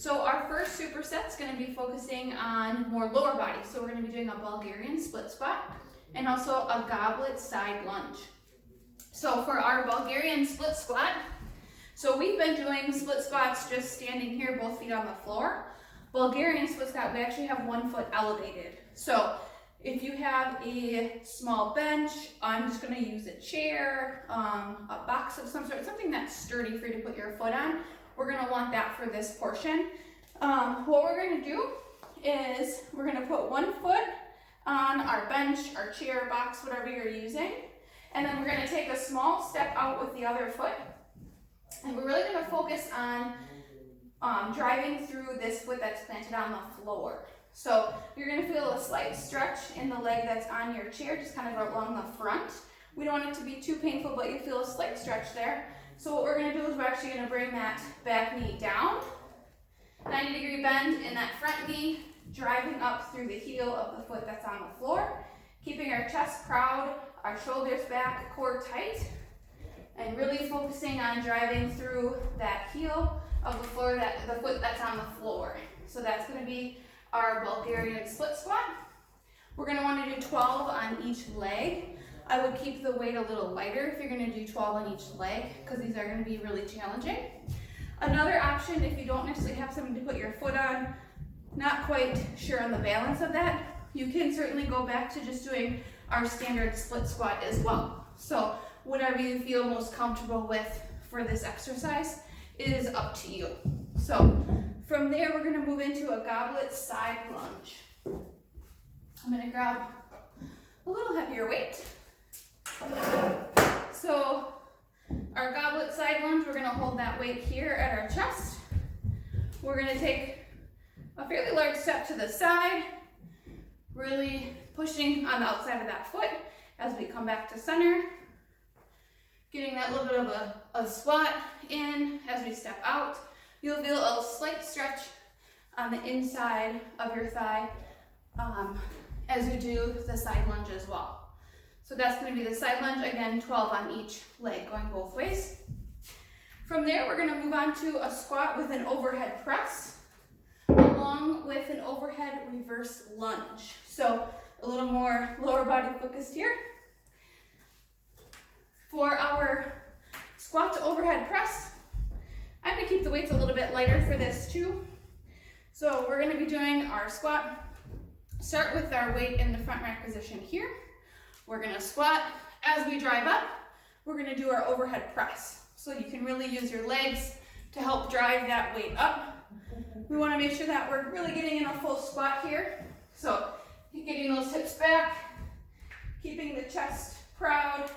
So our first superset is going to be focusing on more lower body. So we're going to be doing a Bulgarian split squat and also a goblet side lunge. So for our Bulgarian split squat, so we've been doing split squats just standing here, both feet on the floor. Bulgarian split squat, we actually have 1 foot elevated. So if you have a small bench, I'm just going to use a chair, a box of some sort, something that's sturdy for you to put your foot on. We're going to want that for this portion. What we're going to do is we're going to put 1 foot on our bench, our chair, box, whatever you're using. And then we're going to take a small step out with the other foot. And we're really going to focus on driving through this foot that's planted on the floor. So you're going to feel a slight stretch in the leg that's on your chair, just kind of along the front. We don't want it to be too painful, but you feel a slight stretch there. So what we're going to do is we're actually going to bring that back knee down, 90-degree bend in that front knee, driving up through the heel of the foot that's on the floor, keeping our chest proud, our shoulders back, core tight, and really focusing on driving through that heel of the floor, the foot that's on the floor. So that's going to be our Bulgarian split squat. We're going to want to do 12 on each leg. I would keep the weight a little lighter if you're going to do 12 on each leg, because these are going to be really challenging. Another option, if you don't necessarily have something to put your foot on, not quite sure on the balance of that, you can certainly go back to just doing our standard split squat as well. So whatever you feel most comfortable with for this exercise is up to you. So from there, we're going to move into a goblet side lunge. I'm going to grab a little heavier weight. So our goblet side lunge, we're going to hold that weight here at our chest. We're going to take a fairly large step to the side, really pushing on the outside of that foot as we come back to center. Getting that little bit of a squat in as we step out. You'll feel a slight stretch on the inside of your thigh as you do the side lunge as well. So that's going to be the side lunge, again 12 on each leg going both ways. From there we're going to move on to a squat with an overhead press along with an overhead reverse lunge. So a little more lower body focused here. For our squat to overhead press, I'm going to keep the weights a little bit lighter for this too. So we're going to be doing our squat. Start with our weight in the front rack position here. We're going to squat. As we drive up, we're going to do our overhead press. So you can really use your legs to help drive that weight up. We want to make sure that we're really getting in a full squat here. So getting those hips back, keeping the chest proud,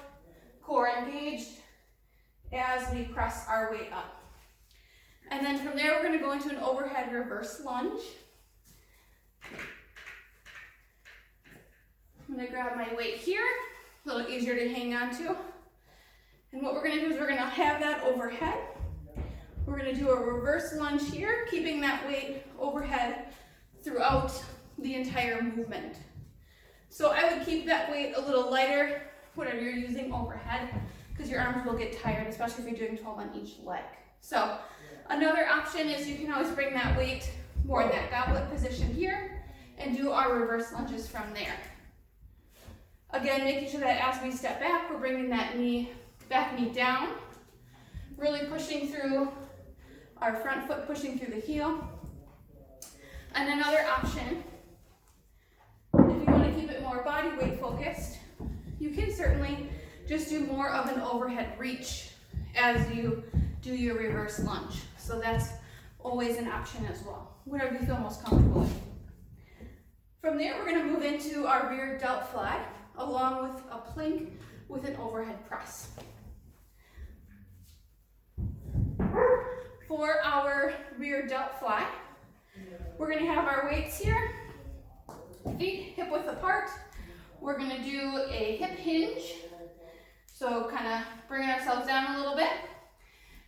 core engaged as we press our weight up. And then from there, we're going to go into an overhead reverse lunge. I'm going to grab my weight here, a little easier to hang on to. And what we're going to do is we're going to have that overhead. We're going to do a reverse lunge here, keeping that weight overhead throughout the entire movement. So I would keep that weight a little lighter, whatever you're using overhead, because your arms will get tired, especially if you're doing 12 on each leg. So another option is you can always bring that weight more in that goblet position here and do our reverse lunges from there. Again, making sure that as we step back, we're bringing that back knee down, really pushing through our front foot, pushing through the heel. And another option, if you want to keep it more body weight focused, you can certainly just do more of an overhead reach as you do your reverse lunge. So that's always an option as well, whatever you feel most comfortable with. From there, we're going to move into our rear delt fly, along with a plank with an overhead press. For our rear delt fly, we're going to have our weights here, feet hip width apart. We're going to do a hip hinge, so kind of bringing ourselves down a little bit.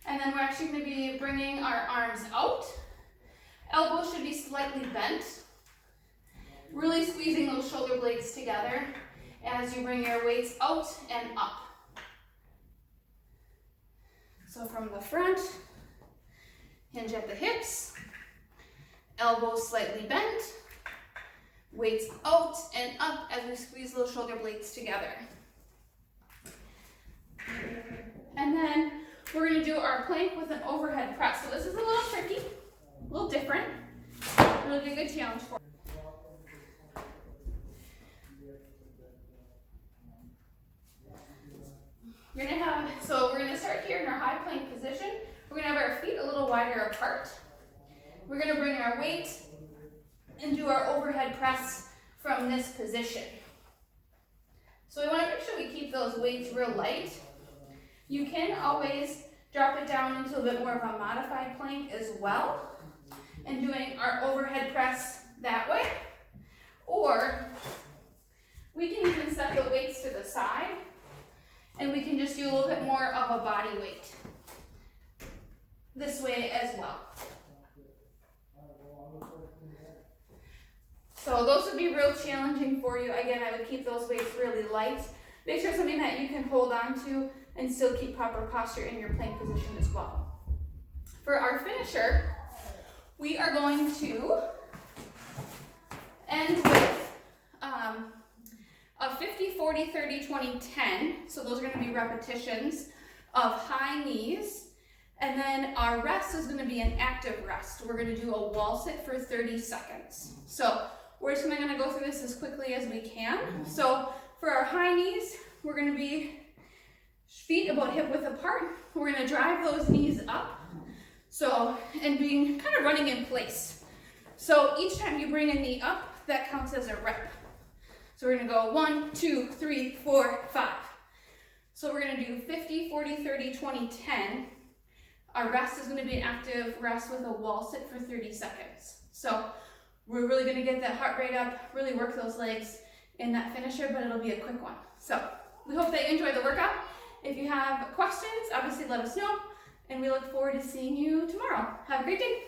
And then we're actually going to be bringing our arms out. Elbows should be slightly bent. Really squeezing those shoulder blades together as you bring your weights out and up. So from the front, hinge at the hips, elbows slightly bent, weights out and up as we squeeze those shoulder blades together. And then we're going to do our plank with an overhead press. So this is a little tricky, a little different. It'll be a good challenge for you. We're going to start here in our high plank position. We're going to have our feet a little wider apart. We're going to bring our weight and do our overhead press from this position. So we want to make sure we keep those weights real light. You can always drop it down into a bit more of a modified plank as well, and doing our overhead press that way. Or we can even set the weights to the side, and we can just do a little bit more of a body weight this way as well. So those would be real challenging for you. Again, I would keep those weights really light. Make sure it's something that you can hold on to and still keep proper posture in your plank position as well. For our finisher, we are going to end with a 50, 40, 30, 20, 10. So those are going to be repetitions of high knees. And then our rest is going to be an active rest. We're going to do a wall sit for 30 seconds. So we're just going to go through this as quickly as we can. So for our high knees, we're going to be feet about hip width apart. We're going to drive those knees up. So, and being kind of running in place. So each time you bring a knee up, that counts as a rep. So we're going to go 1, 2, 3, 4, 5. So we're going to do 50, 40, 30, 20, 10. Our rest is going to be an active rest with a wall sit for 30 seconds. So we're really going to get that heart rate up, really work those legs in that finisher, but it'll be a quick one. So we hope that you enjoy the workout. If you have questions, obviously let us know, and we look forward to seeing you tomorrow. Have a great day.